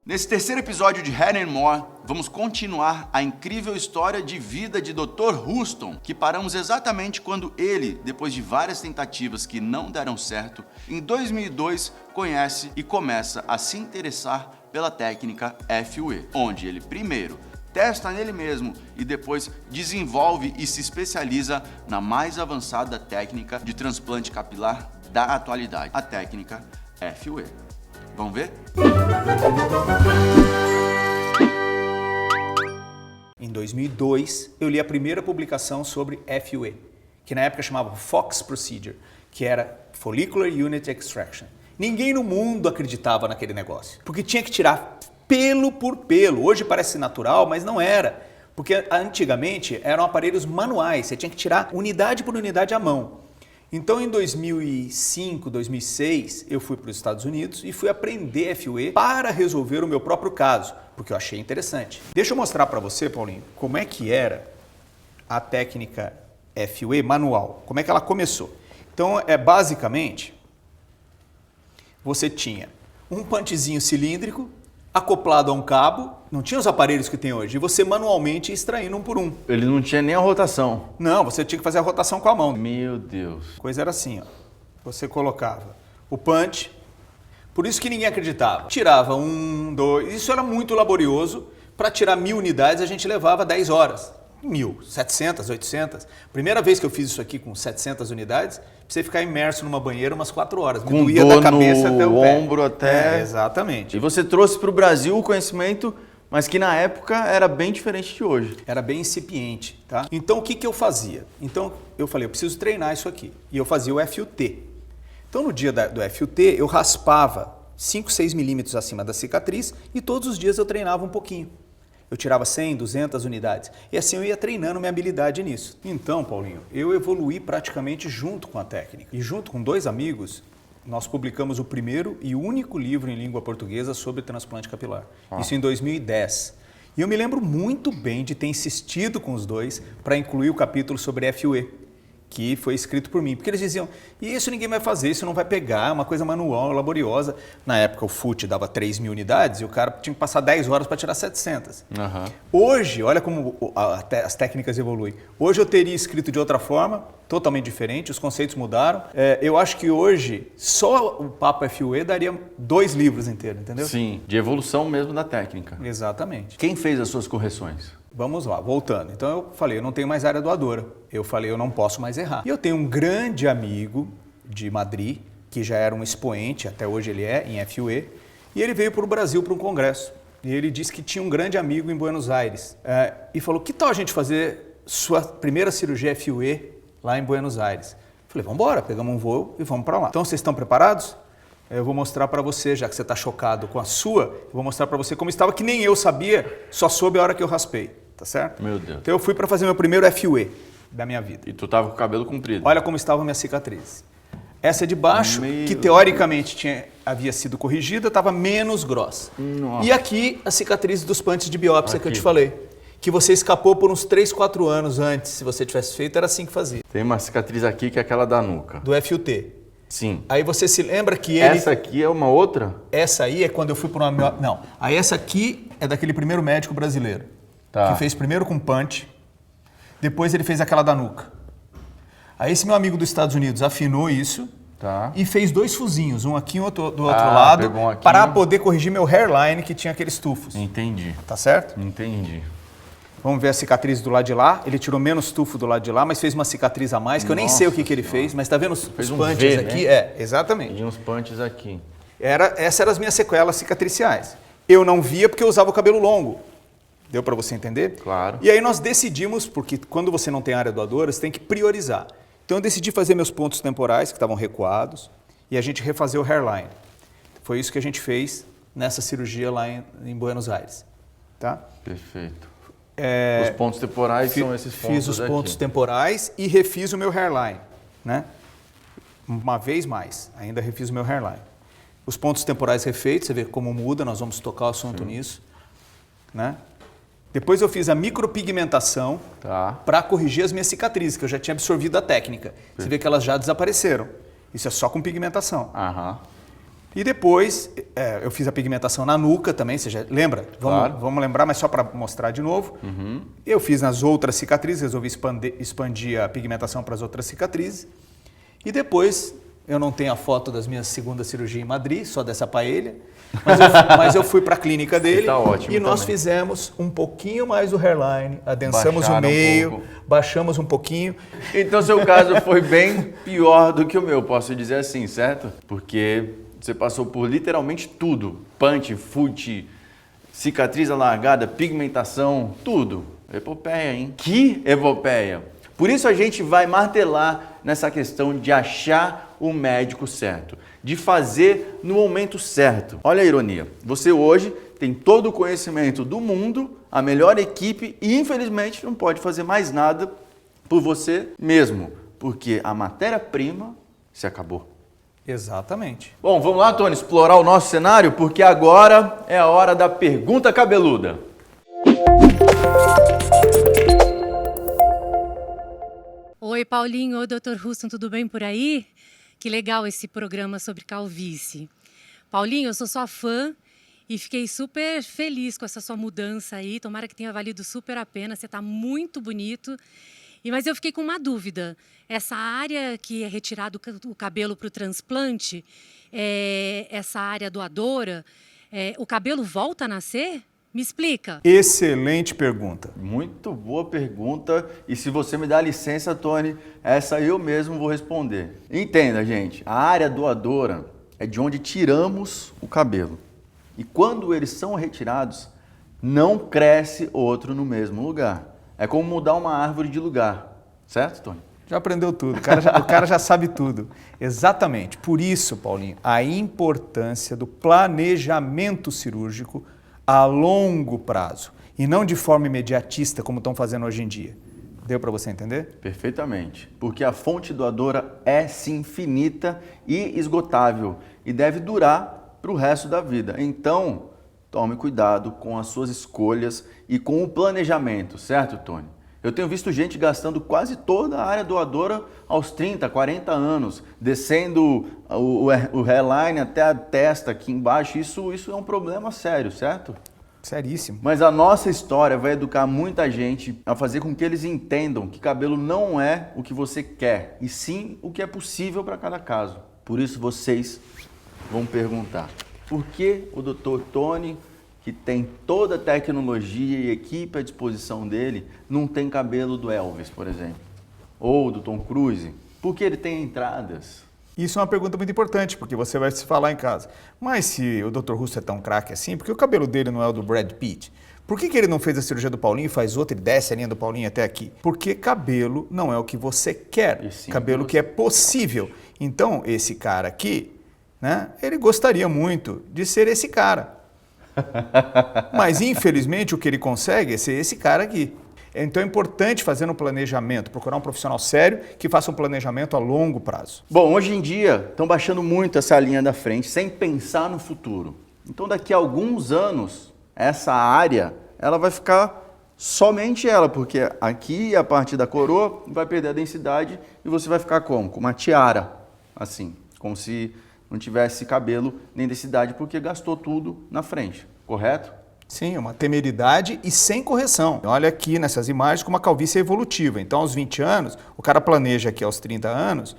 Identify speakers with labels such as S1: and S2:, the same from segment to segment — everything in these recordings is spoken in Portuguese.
S1: Nesse terceiro episódio de Head and More, vamos continuar a incrível história de vida de Dr. Houston, que paramos exatamente quando ele, depois de várias tentativas que não deram certo, em 2002 conhece e começa a se interessar pela técnica FUE, onde ele primeiro testa nele mesmo e depois desenvolve e se especializa na mais avançada técnica de transplante capilar da atualidade, a técnica FUE. Vamos ver?
S2: Em 2002, eu li a primeira publicação sobre FUE, que na época chamava Fox Procedure, que era Follicular Unit Extraction. Ninguém no mundo acreditava naquele negócio, porque tinha que tirar pelo por pelo. Hoje parece natural, mas não era, porque antigamente eram aparelhos manuais, você tinha que tirar unidade por unidade à mão. Então, em 2005, 2006, eu fui para os Estados Unidos e fui aprender FUE para resolver o meu próprio caso, porque eu achei interessante. Deixa eu mostrar para você, Paulinho, como é que era a técnica FUE manual, como é que ela começou. Então, basicamente, você tinha um punchzinho cilíndrico acoplado a um cabo, não tinha os aparelhos que tem hoje, e você manualmente extraindo um por um.
S3: Ele não tinha nem a rotação.
S2: Não, você tinha que fazer a rotação com a mão.
S3: Meu Deus.
S2: A coisa era assim, ó. Você colocava o punch, por isso que ninguém acreditava. Tirava 1, 2, isso era muito laborioso. Para tirar 1000 unidades a gente levava 10 horas. 1000, 700, 800. Primeira vez que eu fiz isso aqui com 700 unidades, precisei ficar imerso numa banheira umas 4 horas. Me
S3: Com
S2: doía
S3: dor
S2: da cabeça
S3: no
S2: até o pé.
S3: ombro até...
S2: exatamente.
S3: E você trouxe para o Brasil o conhecimento, mas que na época era bem diferente de hoje.
S2: Era bem incipiente, tá? Então o que eu fazia? Então eu falei, eu preciso treinar isso aqui. E eu fazia o FUT. Então no dia do FUT eu raspava 5, 6 milímetros acima da cicatriz e todos os dias eu treinava um pouquinho. Eu tirava 100, 200 unidades. E assim eu ia treinando minha habilidade nisso. Então, Paulinho, eu evoluí praticamente junto com a técnica. E junto com 2 amigos, nós publicamos o primeiro e único livro em língua portuguesa sobre transplante capilar. Isso em 2010. E eu me lembro muito bem de ter insistido com os 2 para incluir o capítulo sobre FUE, que foi escrito por mim. Porque eles diziam, isso ninguém vai fazer, isso não vai pegar, é uma coisa manual, laboriosa. Na época o FUT dava 3.000 unidades e o cara tinha que passar 10 horas para tirar 700. Hoje, olha como as técnicas evoluem. Hoje eu teria escrito de outra forma, totalmente diferente, os conceitos mudaram. Eu acho que hoje só o Papo FUE daria 2 livros inteiros, entendeu?
S3: Sim, de evolução mesmo da técnica.
S2: Exatamente.
S3: Quem fez as suas correções?
S2: Vamos lá, voltando. Então eu falei, eu não tenho mais área doadora. Eu falei, eu não posso mais errar. E eu tenho um grande amigo de Madrid, que já era um expoente, até hoje ele é, em FUE, e ele veio para o Brasil para um congresso. E ele disse que tinha um grande amigo em Buenos Aires. E falou, que tal a gente fazer sua primeira cirurgia FUE lá em Buenos Aires? Eu falei, vamos embora, pegamos um voo e vamos para lá. Então vocês estão preparados? Eu vou mostrar para você, já que você está chocado com a sua, eu vou mostrar para você como estava, que nem eu sabia, só soube a hora que eu raspei, tá certo?
S3: Meu Deus.
S2: Então eu fui para fazer meu primeiro FUE da minha vida.
S3: E tu tava com o cabelo comprido.
S2: Olha como estavam minhas cicatrizes. Essa de baixo, que teoricamente havia sido corrigida, estava menos grossa.
S3: Nossa.
S2: E aqui a cicatriz dos punches de biópsia que eu te falei. Que você escapou por uns 3, 4 anos antes, se você tivesse feito, era assim que fazia.
S3: Tem uma cicatriz aqui que é aquela da nuca.
S2: Do FUT.
S3: Sim.
S2: Aí você se lembra que ele...
S3: Essa aqui é uma outra?
S2: Essa aí é quando eu fui para uma... Não. Aí essa aqui é daquele primeiro médico brasileiro.
S3: Tá.
S2: Que fez primeiro com punch, depois ele fez aquela da nuca. Aí esse meu amigo dos Estados Unidos afinou isso e fez 2 fusinhos, um aqui e outro do outro lado, para poder corrigir meu hairline que tinha aqueles tufos.
S3: Entendi.
S2: Tá certo?
S3: Entendi.
S2: Vamos ver a cicatriz do lado de lá. Ele tirou menos tufo do lado de lá, mas fez uma cicatriz a mais, que eu nem sei o que ele fez, mas tá vendo os punches aqui?
S3: Né?
S2: Exatamente.
S3: E uns punches aqui.
S2: Essas eram as minhas sequelas cicatriciais. Eu não via porque eu usava o cabelo longo. Deu para você entender?
S3: Claro.
S2: E aí nós decidimos, porque quando você não tem área doadora, você tem que priorizar. Então eu decidi fazer meus pontos temporais, que estavam recuados, e a gente refazer o hairline. Foi isso que a gente fez nessa cirurgia lá em Buenos Aires. Tá?
S3: Perfeito. Os pontos temporais são esses pontos.
S2: Fiz os pontos temporais e refiz o meu hairline. Né? Uma vez mais, ainda refiz o meu hairline. Os pontos temporais refeitos, você vê como muda, nós vamos tocar o assunto nisso. Né? Depois eu fiz a micropigmentação para corrigir as minhas cicatrizes, que eu já tinha absorvido a técnica. Você vê que elas já desapareceram. Isso é só com pigmentação. E depois eu fiz a pigmentação na nuca também, você já lembra?
S3: Claro.
S2: Vamos lembrar, mas só para mostrar de novo. Eu fiz nas outras cicatrizes, resolvi expandir a pigmentação para as outras cicatrizes. E depois, eu não tenho a foto das minhas segundas cirurgias em Madrid, só dessa paella, mas eu fui para a clínica dele
S3: tá ótimo
S2: e nós
S3: também.
S2: fizemos um pouquinho mais do hairline, adensamos
S3: Baixaram
S2: o
S3: um
S2: meio,
S3: pouco.
S2: baixamos um pouquinho.
S3: Então, seu caso foi bem pior do que o meu, posso dizer assim, certo? Porque você passou por literalmente tudo. Punch, foot, cicatriz alargada, pigmentação, tudo. Epopeia, hein? Que epopeia! Por isso a gente vai martelar nessa questão de achar o médico certo, de fazer no momento certo. Olha a ironia. Você hoje tem todo o conhecimento do mundo, a melhor equipe e infelizmente não pode fazer mais nada por você mesmo, porque a matéria-prima se acabou.
S2: Exatamente.
S3: Bom, vamos lá, Tony, explorar o nosso cenário, porque agora é a hora da pergunta cabeluda.
S4: Oi, Paulinho. Oi, Dr. Houston, tudo bem por aí? Que legal esse programa sobre calvície. Paulinho, eu sou sua fã e fiquei super feliz com essa sua mudança aí. Tomara que tenha valido super a pena. Você está muito bonito. Mas eu fiquei com uma dúvida. Essa área que é retirado o cabelo para o transplante, essa área doadora, o cabelo volta a nascer? Me explica.
S2: Excelente pergunta.
S3: Muito boa pergunta. E se você me dá licença, Tony, essa eu mesmo vou responder. Entenda, gente, a área doadora é de onde tiramos o cabelo. E quando eles são retirados, não cresce outro no mesmo lugar. É como mudar uma árvore de lugar. Certo, Tony?
S2: Já aprendeu tudo, o cara já sabe tudo. Exatamente. Por isso, Paulinho, a importância do planejamento cirúrgico a longo prazo e não de forma imediatista como estão fazendo hoje em dia. Deu para você entender?
S3: Perfeitamente. Porque a fonte doadora é sim finita e esgotável e deve durar para o resto da vida. Então, tome cuidado com as suas escolhas e com o planejamento, certo, Tony? Eu tenho visto gente gastando quase toda a área doadora aos 30, 40 anos, descendo o hairline até a testa aqui embaixo. Isso é um problema sério, certo?
S2: Seríssimo.
S3: Mas a nossa história vai educar muita gente a fazer com que eles entendam que cabelo não é o que você quer, e sim o que é possível para cada caso. Por isso vocês vão perguntar, por que o Dr. Tony, que tem toda a tecnologia e equipe à disposição dele, não tem cabelo do Elvis, por exemplo? Ou do Tom Cruise? Por que ele tem entradas?
S2: Isso é uma pergunta muito importante, porque você vai se falar em casa. Mas se o Dr. Russo é tão craque assim, por que o cabelo dele não é o do Brad Pitt? Por que ele não fez a cirurgia do Paulinho e faz outra e desce a linha do Paulinho até aqui? Porque cabelo não é o que você quer, cabelo que é possível. Então, esse cara aqui, né, ele gostaria muito de ser esse cara. Mas, infelizmente, o que ele consegue é ser esse cara aqui. Então é importante fazer um planejamento, procurar um profissional sério que faça um planejamento a longo prazo.
S3: Bom, hoje em dia estão baixando muito essa linha da frente sem pensar no futuro. Então daqui a alguns anos, essa área ela vai ficar somente ela, porque aqui a parte da coroa vai perder a densidade e você vai ficar como? Com uma tiara, assim, como se não tivesse cabelo nem densidade, porque gastou tudo na frente, correto?
S2: Sim, uma temeridade e sem correção. Olha aqui nessas imagens como a calvície é evolutiva. Então, aos 20 anos, o cara planeja aqui aos 30 anos,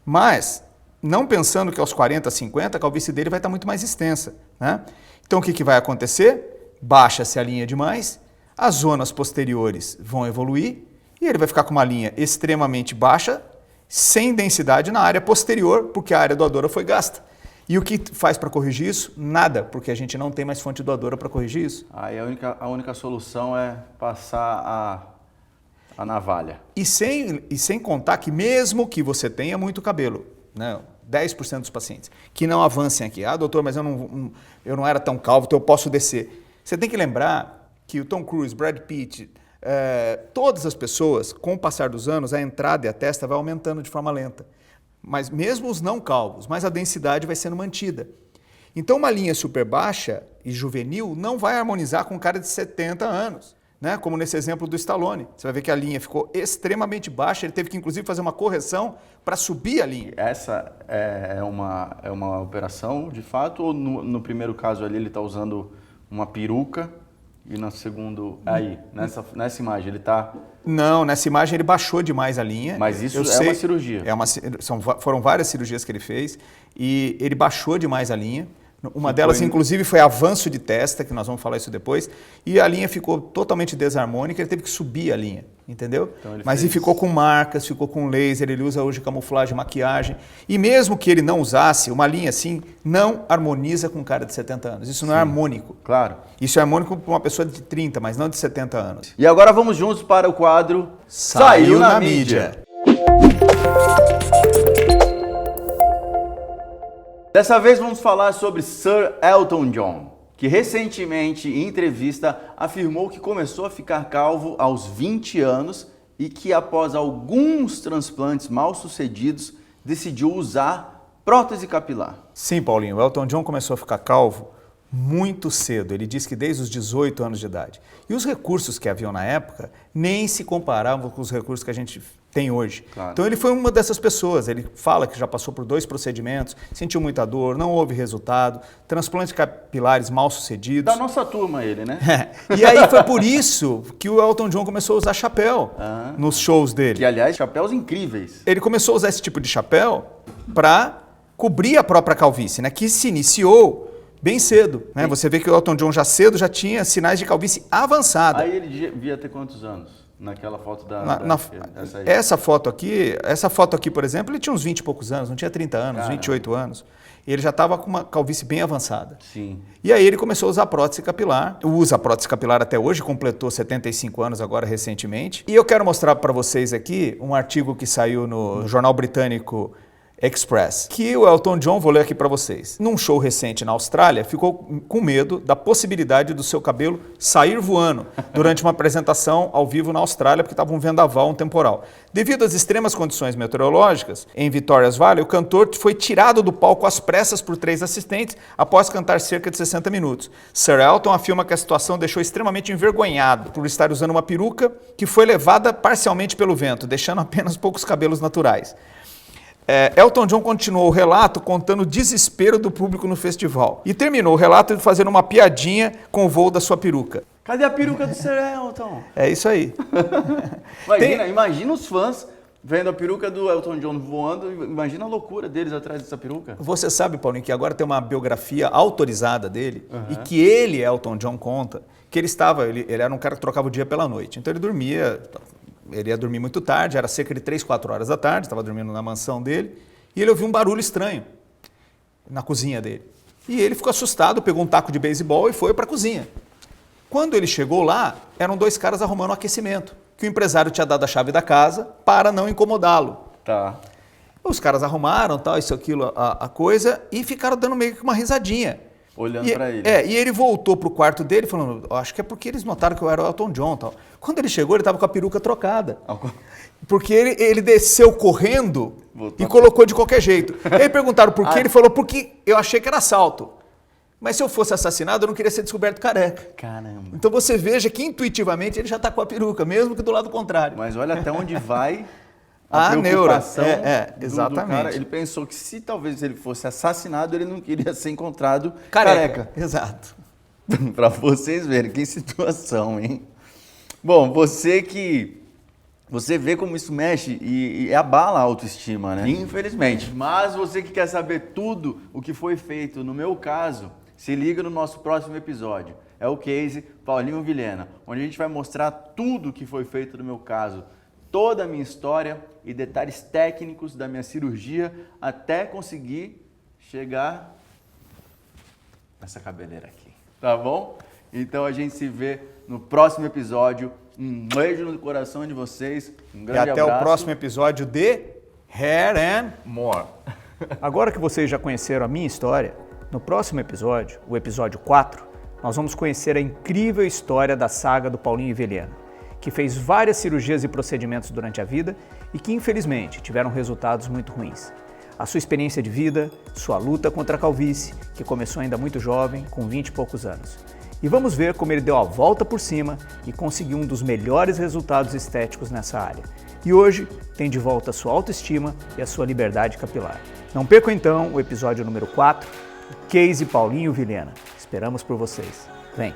S2: mas não pensando que aos 40, 50, a calvície dele vai estar muito mais extensa, né? Então, o que vai acontecer? Baixa-se a linha demais, as zonas posteriores vão evoluir e ele vai ficar com uma linha extremamente baixa, sem densidade na área posterior, porque a área doadora foi gasta. E o que faz para corrigir isso? Nada, porque a gente não tem mais fonte doadora para corrigir isso.
S3: Aí a única solução é passar a navalha.
S2: E sem contar que mesmo que você tenha muito cabelo, né, 10% dos pacientes, que não avancem aqui. Ah, doutor, mas eu não era tão calvo, então eu posso descer. Você tem que lembrar que o Tom Cruise, Brad Pitt, todas as pessoas, com o passar dos anos, a entrada e a testa vai aumentando de forma lenta. Mas mesmo os não calvos, mas a densidade vai sendo mantida. Então uma linha super baixa e juvenil não vai harmonizar com um cara de 70 anos. né? Como nesse exemplo do Stallone. Você vai ver que a linha ficou extremamente baixa, ele teve que inclusive fazer uma correção para subir a linha.
S3: Essa é uma operação de fato, ou no primeiro caso ali ele está usando uma peruca e no segundo, aí, nessa imagem ele está...
S2: Não, nessa imagem ele baixou demais a linha.
S3: Mas isso uma cirurgia.
S2: Foram várias cirurgias que ele fez e ele baixou demais a linha. Uma delas, inclusive, foi avanço de testa, que nós vamos falar isso depois, e a linha ficou totalmente desarmônica, ele teve que subir a linha, entendeu? Então ele ficou com marcas, ficou com laser, ele usa hoje camuflagem, maquiagem, e mesmo que ele não usasse, uma linha assim não harmoniza com um cara de 70 anos. Isso não é harmônico.
S3: Claro.
S2: Isso é harmônico para uma pessoa de 30, mas não de 70 anos.
S3: E agora vamos juntos para o quadro Saiu na Mídia. Dessa vez vamos falar sobre Sir Elton John, que recentemente, em entrevista, afirmou que começou a ficar calvo aos 20 anos e que após alguns transplantes mal sucedidos, decidiu usar prótese capilar.
S2: Sim, Paulinho, o Elton John começou a ficar calvo muito cedo. Ele disse que desde os 18 anos de idade. E os recursos que haviam na época nem se comparavam com os recursos que a gente tem hoje.
S3: Claro.
S2: Então ele foi uma dessas pessoas. Ele fala que já passou por 2 procedimentos, sentiu muita dor, não houve resultado, transplantes capilares mal sucedidos.
S3: Da nossa turma ele, né?
S2: E aí foi por isso que o Elton John começou a usar chapéu nos shows dele.
S3: Que, aliás, chapéus incríveis.
S2: Ele começou a usar esse tipo de chapéu para cobrir a própria calvície, né? Que se iniciou bem cedo, né? Você vê que o Elton John já cedo já tinha sinais de calvície avançada.
S3: Aí ele devia ter quantos anos? Naquela foto
S2: essa foto aqui, por exemplo, ele tinha uns 20 e poucos anos, não tinha 30 anos, Caramba. 28 anos. Ele já estava com uma calvície bem avançada.
S3: Sim.
S2: E aí ele começou a usar prótese capilar. Usa prótese capilar até hoje, completou 75 anos agora recentemente. E eu quero mostrar para vocês aqui um artigo que saiu no jornal britânico Express, que o Elton John, vou ler aqui para vocês. Num show recente na Austrália, ficou com medo da possibilidade do seu cabelo sair voando durante uma apresentação ao vivo na Austrália, porque estava um vendaval, um temporal. Devido às extremas condições meteorológicas, em Victoria's Valley, o cantor foi tirado do palco às pressas por 3 assistentes após cantar cerca de 60 minutos. Sir Elton afirma que a situação deixou extremamente envergonhado por estar usando uma peruca que foi levada parcialmente pelo vento, deixando apenas poucos cabelos naturais. Elton John continuou o relato contando o desespero do público no festival e terminou o relato fazendo uma piadinha com o voo da sua peruca.
S3: Cadê a peruca do Sir Elton?
S2: É isso aí.
S3: Imagina os fãs vendo a peruca do Elton John voando, imagina a loucura deles atrás dessa peruca.
S2: Você sabe, Paulinho, que agora tem uma biografia autorizada dele e que ele, Elton John, conta que ele era um cara que trocava o dia pela noite. Então ele ia dormir muito tarde, era cerca de 3, 4 horas da tarde, estava dormindo na mansão dele, e ele ouviu um barulho estranho na cozinha dele. E ele ficou assustado, pegou um taco de beisebol e foi para a cozinha. Quando ele chegou lá, eram 2 caras arrumando um aquecimento, que o empresário tinha dado a chave da casa para não incomodá-lo.
S3: Tá.
S2: Os caras arrumaram, tal, isso, aquilo, a coisa, e ficaram dando meio que uma risadinha.
S3: Olhando para ele.
S2: E ele voltou pro quarto dele falando, acho que é porque eles notaram que eu era o Elton John. Tal. Quando ele chegou, ele estava com a peruca trocada. Porque ele desceu correndo e colocou de qualquer jeito. Aí perguntaram por quê, ele falou, porque eu achei que era assalto. Mas se eu fosse assassinado, eu não queria ser descoberto careca.
S3: Caramba.
S2: Então você veja que intuitivamente ele já está com a peruca, mesmo que do lado contrário.
S3: Mas olha até onde vai
S2: a neura.
S3: Do
S2: Exatamente.
S3: cara. Ele pensou que se talvez ele fosse assassinado, ele não queria ser encontrado
S2: careca. Exato.
S3: Para vocês verem, que situação, hein? Bom, você vê como isso mexe e abala a autoestima, né? Infelizmente. Mas você que quer saber tudo o que foi feito no meu caso, se liga no nosso próximo episódio. É o case Paulinho Vilhena, onde a gente vai mostrar tudo o que foi feito no meu caso, toda a minha história e detalhes técnicos da minha cirurgia até conseguir chegar nessa cabeleira aqui, tá bom? Então a gente se vê no próximo episódio. Um beijo no coração de vocês, um grande abraço.
S2: E até o próximo episódio de Hair and More. Agora que vocês já conheceram a minha história, no próximo episódio, o episódio 4, nós vamos conhecer a incrível história da saga do Paulinho Vilhena, que fez várias cirurgias e procedimentos durante a vida e que, infelizmente, tiveram resultados muito ruins. A sua experiência de vida, sua luta contra a calvície, que começou ainda muito jovem, com 20 e poucos anos. E vamos ver como ele deu a volta por cima e conseguiu um dos melhores resultados estéticos nessa área. E hoje tem de volta a sua autoestima e a sua liberdade capilar. Não percam então o episódio número 4, o Case Paulinho Vilhena. Esperamos por vocês. Vem!